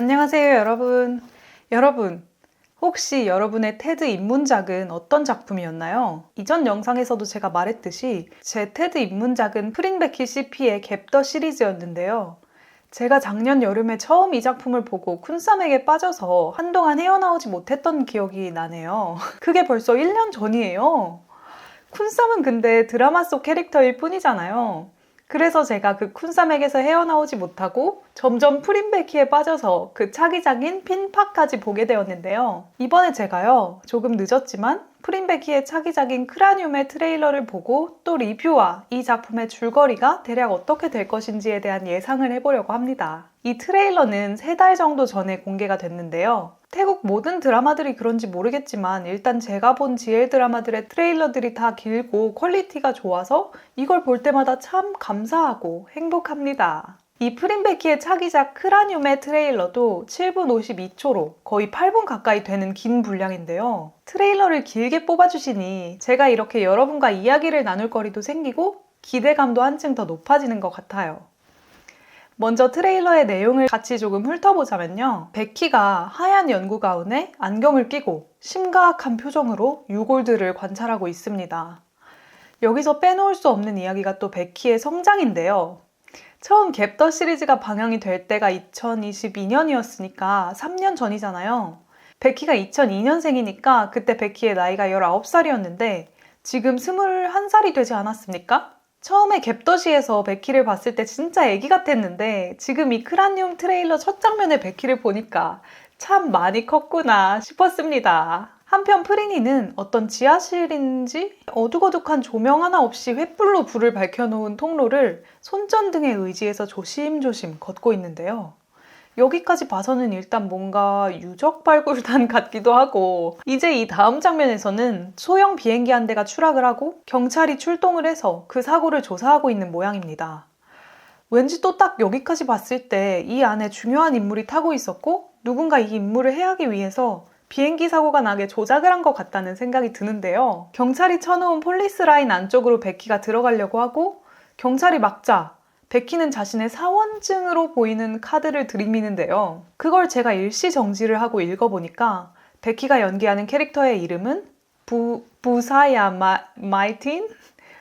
안녕하세요, 여러분. 여러분, 혹시 여러분의 테드 입문작은 어떤 작품이었나요? 이전 영상에서도 제가 말했듯이 제 테드 입문작은 프린베키 CP의 갭 더 시리즈였는데요. 제가 작년 여름에 처음 이 작품을 보고 쿤쌈에게 빠져서 한동안 헤어나오지 못했던 기억이 나네요. 그게 벌써 1년 전이에요. 쿤쌈은 근데 드라마 속 캐릭터일 뿐이잖아요. 그래서 제가 그 쿤쌈에게서 헤어나오지 못하고 점점 프린베키에 빠져서 그 차기작인 핀파까지 보게 되었는데요. 이번에 제가요, 조금 늦었지만 프린베키의 차기작인 크라늄의 트레일러를 보고 또 리뷰와 이 작품의 줄거리가 대략 어떻게 될 것인지에 대한 예상을 해보려고 합니다. 이 트레일러는 3달 정도 전에 공개가 됐는데요. 태국 모든 드라마들이 그런지 모르겠지만 일단 제가 본 GL 드라마들의 트레일러들이 다 길고 퀄리티가 좋아서 이걸 볼 때마다 참 감사하고 행복합니다. 이 프린베키의 차기작 크라늄의 트레일러도 7분 52초로 거의 8분 가까이 되는 긴 분량인데요. 트레일러를 길게 뽑아주시니 제가 이렇게 여러분과 이야기를 나눌 거리도 생기고 기대감도 한층 더 높아지는 것 같아요. 먼저 트레일러의 내용을 같이 조금 훑어보자면요. 베키가 하얀 연구 가운에 안경을 끼고 심각한 표정으로 유골들을 관찰하고 있습니다. 여기서 빼놓을 수 없는 이야기가 또 베키의 성장인데요. 처음 갭 더 시리즈가 방영이 될 때가 2022년이었으니까 3년 전이잖아요. 베키가 2002년생이니까 그때 베키의 나이가 19살이었는데 지금 21살이 되지 않았습니까? 처음에 갭더시에서 베키를 봤을 때 진짜 애기 같았는데 지금 이 크라늄 트레일러 첫 장면의 베키를 보니까 참 많이 컸구나 싶었습니다. 한편 프리니는 어떤 지하실인지 어둑어둑한 조명 하나 없이 횃불로 불을 밝혀놓은 통로를 손전등에 의지해서 조심조심 걷고 있는데요. 여기까지 봐서는 일단 뭔가 유적 발굴단 같기도 하고 이제 이 다음 장면에서는 소형 비행기 한 대가 추락을 하고 경찰이 출동을 해서 그 사고를 조사하고 있는 모양입니다. 왠지 또 딱 여기까지 봤을 때 이 안에 중요한 인물이 타고 있었고 누군가 이 임무를 해하기 위해서 비행기 사고가 나게 조작을 한 것 같다는 생각이 드는데요. 경찰이 쳐놓은 폴리스 라인 안쪽으로 베키가 들어가려고 하고 경찰이 막자 베키는 자신의 사원증으로 보이는 카드를 들이미는데요. 그걸 제가 일시정지를 하고 읽어보니까 베키가 연기하는 캐릭터의 이름은 부사야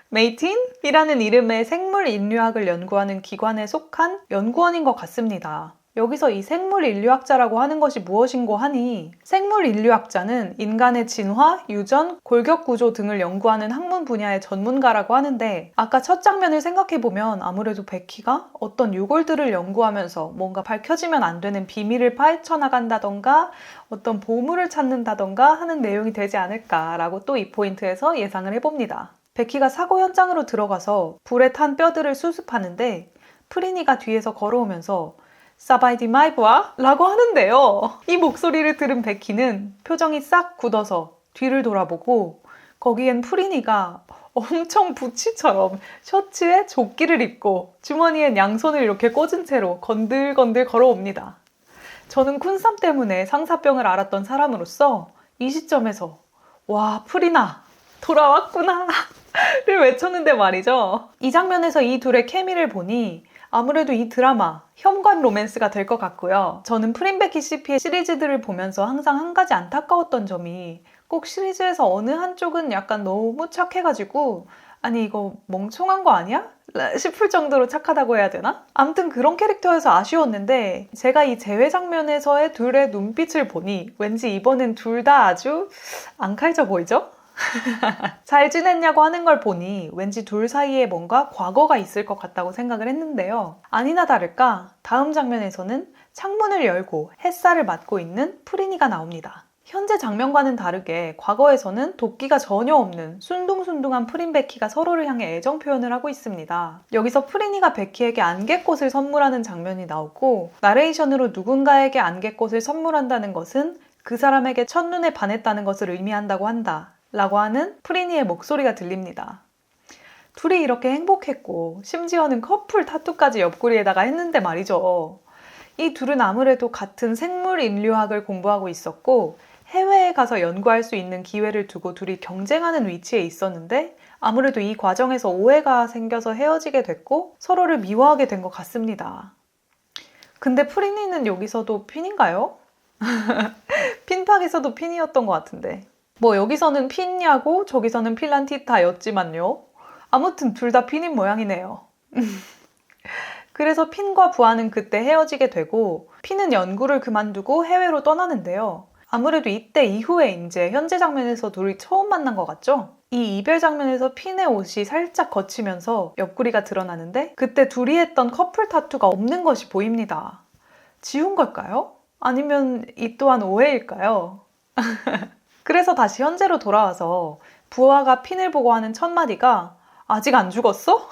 메이틴이라는 이름의 생물인류학을 연구하는 기관에 속한 연구원인 것 같습니다. 여기서 이 생물인류학자라고 하는 것이 무엇인고 하니 생물인류학자는 인간의 진화, 유전, 골격구조 등을 연구하는 학문 분야의 전문가라고 하는데 아까 첫 장면을 생각해보면 아무래도 베키가 어떤 유골들을 연구하면서 뭔가 밝혀지면 안 되는 비밀을 파헤쳐나간다던가 어떤 보물을 찾는다던가 하는 내용이 되지 않을까라고 또 이 포인트에서 예상을 해봅니다. 베키가 사고 현장으로 들어가서 불에 탄 뼈들을 수습하는데 프리니가 뒤에서 걸어오면서 사바이디 마이브와? 라고 하는데요. 이 목소리를 들은 베키는 표정이 싹 굳어서 뒤를 돌아보고 거기엔 프리니가 엄청 부치처럼 셔츠에 조끼를 입고 주머니엔 양손을 이렇게 꽂은 채로 건들건들 걸어옵니다. 저는 쿤쌈 때문에 상사병을 앓았던 사람으로서 이 시점에서 와, 프리나 돌아왔구나 를 외쳤는데 말이죠. 이 장면에서 이 둘의 케미를 보니 아무래도 이 드라마 현관 로맨스가 될 것 같고요. 저는 프린베키 CP의 시리즈들을 보면서 항상 한 가지 안타까웠던 점이 꼭 시리즈에서 어느 한쪽은 약간 너무 착해가지고 아니 이거 멍청한 거 아니야? 싶을 정도로 착하다고 해야 되나? 아무튼 그런 캐릭터여서 아쉬웠는데 제가 이 재회 장면에서의 둘의 눈빛을 보니 왠지 이번엔 둘 다 아주 안 칼져 보이죠? 잘 지냈냐고 하는 걸 보니 왠지 둘 사이에 뭔가 과거가 있을 것 같다고 생각을 했는데요. 아니나 다를까 다음 장면에서는 창문을 열고 햇살을 맞고 있는 프리니가 나옵니다. 현재 장면과는 다르게 과거에서는 도끼가 전혀 없는 순둥순둥한 프린베키가 서로를 향해 애정 표현을 하고 있습니다. 여기서 프리니가 베키에게 안개꽃을 선물하는 장면이 나오고 나레이션으로 누군가에게 안개꽃을 선물한다는 것은 그 사람에게 첫눈에 반했다는 것을 의미한다고 한다 라고 하는 프리니의 목소리가 들립니다. 둘이 이렇게 행복했고 심지어는 커플 타투까지 옆구리에다가 했는데 말이죠. 이 둘은 아무래도 같은 생물인류학을 공부하고 있었고 해외에 가서 연구할 수 있는 기회를 두고 둘이 경쟁하는 위치에 있었는데 아무래도 이 과정에서 오해가 생겨서 헤어지게 됐고 서로를 미워하게 된 것 같습니다. 근데 프린이는 여기서도 핀인가요? 핀팍에서도 핀이었던 것 같은데. 뭐 여기서는 핀냐고 저기서는 필란티타였지만요. 아무튼 둘 다 핀인 모양이네요. 그래서 핀과 부하는 그때 헤어지게 되고 핀은 연구를 그만두고 해외로 떠나는데요. 아무래도 이때 이후에 이제 현재 장면에서 둘이 처음 만난 것 같죠? 이 이별 장면에서 핀의 옷이 살짝 걷히면서 옆구리가 드러나는데 그때 둘이 했던 커플 타투가 없는 것이 보입니다. 지운 걸까요? 아니면 이 또한 오해일까요? 그래서 다시 현재로 돌아와서 부하가 핀을 보고 하는 첫 마디가 아직 안 죽었어?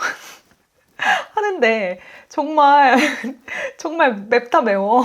하는데 정말 정말 맵다 매워.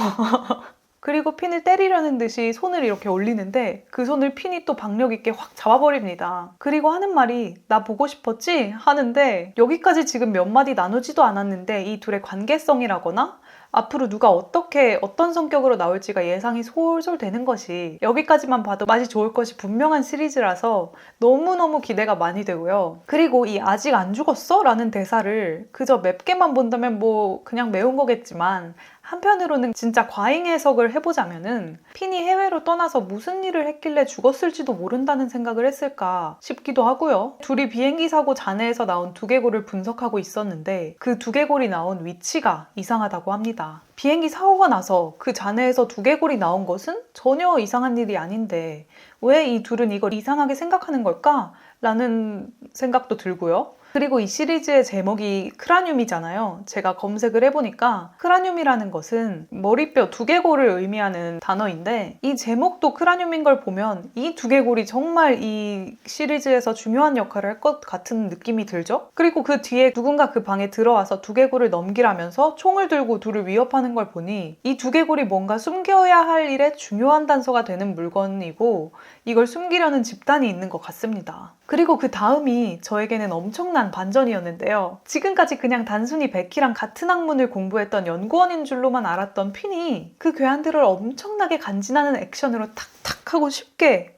그리고 핀을 때리려는 듯이 손을 이렇게 올리는데 그 손을 핀이 또 박력 있게 확 잡아버립니다. 그리고 하는 말이 나 보고 싶었지? 하는데 여기까지 지금 몇 마디 나누지도 않았는데 이 둘의 관계성이라거나 앞으로 누가 어떤 성격으로 나올지가 예상이 솔솔 되는 것이 여기까지만 봐도 맛이 좋을 것이 분명한 시리즈라서 너무너무 기대가 많이 되고요. 그리고 이 아직 안 죽었어? 라는 대사를 그저 맵게만 본다면 뭐 그냥 매운 거겠지만 한편으로는 진짜 과잉 해석을 해보자면은 핀이 해외로 떠나서 무슨 일을 했길래 죽었을지도 모른다는 생각을 했을까 싶기도 하고요. 둘이 비행기 사고 잔해에서 나온 두개골을 분석하고 있었는데 그 두개골이 나온 위치가 이상하다고 합니다. 비행기 사고가 나서 그 잔해에서 두개골이 나온 것은 전혀 이상한 일이 아닌데 왜 이 둘은 이걸 이상하게 생각하는 걸까? 라는 생각도 들고요. 그리고 이 시리즈의 제목이 크라늄이잖아요. 제가 검색을 해보니까 크라늄이라는 것은 머리뼈 두개골을 의미하는 단어인데 이 제목도 크라늄인 걸 보면 이 두개골이 정말 이 시리즈에서 중요한 역할을 할 것 같은 느낌이 들죠? 그리고 그 뒤에 누군가 그 방에 들어와서 두개골을 넘기라면서 총을 들고 둘을 위협하는 걸 보니 이 두개골이 뭔가 숨겨야 할 일에 중요한 단서가 되는 물건이고 이걸 숨기려는 집단이 있는 것 같습니다. 그리고 그 다음이 저에게는 엄청난 반전이었는데요. 지금까지 그냥 단순히 베키랑 같은 학문을 공부했던 연구원인 줄로만 알았던 핀이 그 괴한들을 엄청나게 간지나는 액션으로 탁탁 하고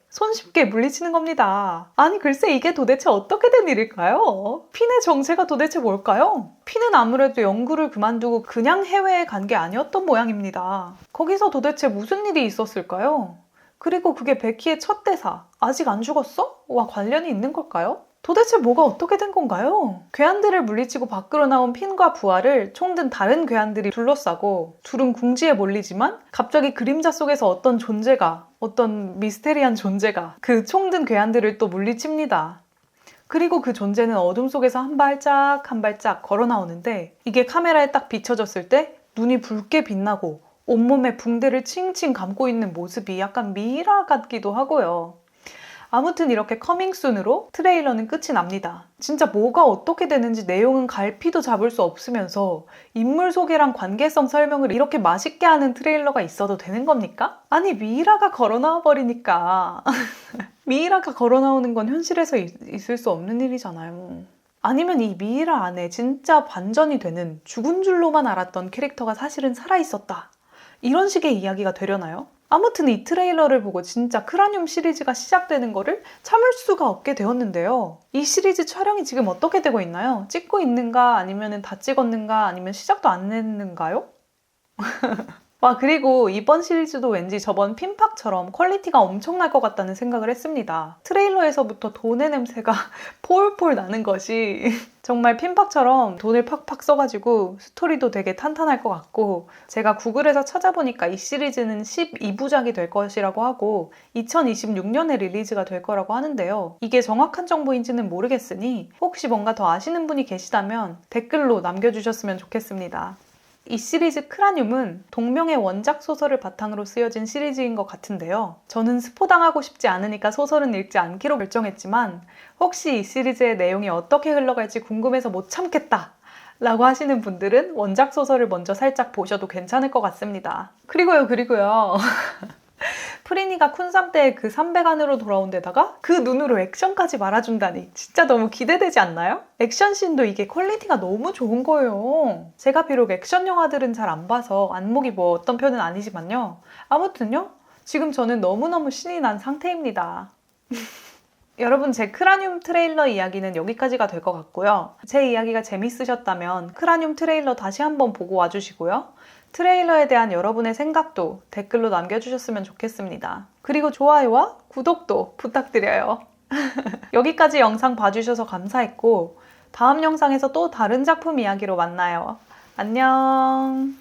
손쉽게 물리치는 겁니다. 아니 글쎄 이게 도대체 어떻게 된 일일까요? 핀의 정체가 도대체 뭘까요? 핀은 아무래도 연구를 그만두고 그냥 해외에 간 게 아니었던 모양입니다. 거기서 도대체 무슨 일이 있었을까요? 그리고 그게 베키의 첫 대사, 아직 안 죽었어? 와 관련이 있는 걸까요? 도대체 뭐가 어떻게 된 건가요? 괴한들을 물리치고 밖으로 나온 핀과 부하를 총든 다른 괴한들이 둘러싸고 둘은 궁지에 몰리지만 갑자기 그림자 속에서 어떤 미스테리한 존재가 그 총든 괴한들을 또 물리칩니다. 그리고 그 존재는 어둠 속에서 한 발짝 한 발짝 걸어 나오는데 이게 카메라에 딱 비춰졌을 때 눈이 붉게 빛나고 온몸에 붕대를 칭칭 감고 있는 모습이 약간 미이라 같기도 하고요. 아무튼 이렇게 커밍순으로 트레일러는 끝이 납니다. 진짜 뭐가 어떻게 되는지 내용은 갈피도 잡을 수 없으면서 인물 소개랑 관계성 설명을 이렇게 맛있게 하는 트레일러가 있어도 되는 겁니까? 아니 미이라가 걸어 나와 버리니까 미이라가 걸어 나오는 건 현실에서 있을 수 없는 일이잖아요. 아니면 이 미이라 안에 진짜 반전이 되는 죽은 줄로만 알았던 캐릭터가 사실은 살아있었다. 이런 식의 이야기가 되려나요? 아무튼 이 트레일러를 보고 진짜 크라늄 시리즈가 시작되는 거를 참을 수가 없게 되었는데요. 이 시리즈 촬영이 지금 어떻게 되고 있나요? 찍고 있는가? 아니면 다 찍었는가? 아니면 시작도 안 했는가요? 와 그리고 이번 시리즈도 왠지 저번 핀팍처럼 퀄리티가 엄청날 것 같다는 생각을 했습니다. 트레일러에서부터 돈의 냄새가 폴폴 나는 것이 정말 핀팍처럼 돈을 팍팍 써가지고 스토리도 되게 탄탄할 것 같고 제가 구글에서 찾아보니까 이 시리즈는 12부작이 될 것이라고 하고 2026년에 릴리즈가 될 거라고 하는데요. 이게 정확한 정보인지는 모르겠으니 혹시 뭔가 더 아시는 분이 계시다면 댓글로 남겨주셨으면 좋겠습니다. 이 시리즈 크라늄은 동명의 원작 소설을 바탕으로 쓰여진 시리즈인 것 같은데요. 저는 스포당하고 싶지 않으니까 소설은 읽지 않기로 결정했지만 혹시 이 시리즈의 내용이 어떻게 흘러갈지 궁금해서 못 참겠다 라고 하시는 분들은 원작 소설을 먼저 살짝 보셔도 괜찮을 것 같습니다. 그리고요 프리니가 쿤삼 때의 그 300안으로 돌아온 데다가 그 눈으로 액션까지 말아준다니 진짜 너무 기대되지 않나요? 액션씬도 이게 퀄리티가 너무 좋은 거예요. 제가 비록 액션 영화들은 잘 안 봐서 안목이 뭐 어떤 편은 아니지만요. 아무튼요. 지금 저는 너무너무 신이 난 상태입니다. 여러분 제 크라늄 트레일러 이야기는 여기까지가 될 것 같고요. 제 이야기가 재밌으셨다면 크라늄 트레일러 다시 한번 보고 와주시고요. 트레일러에 대한 여러분의 생각도 댓글로 남겨주셨으면 좋겠습니다. 그리고 좋아요와 구독도 부탁드려요. 여기까지 영상 봐주셔서 감사했고 다음 영상에서 또 다른 작품 이야기로 만나요. 안녕.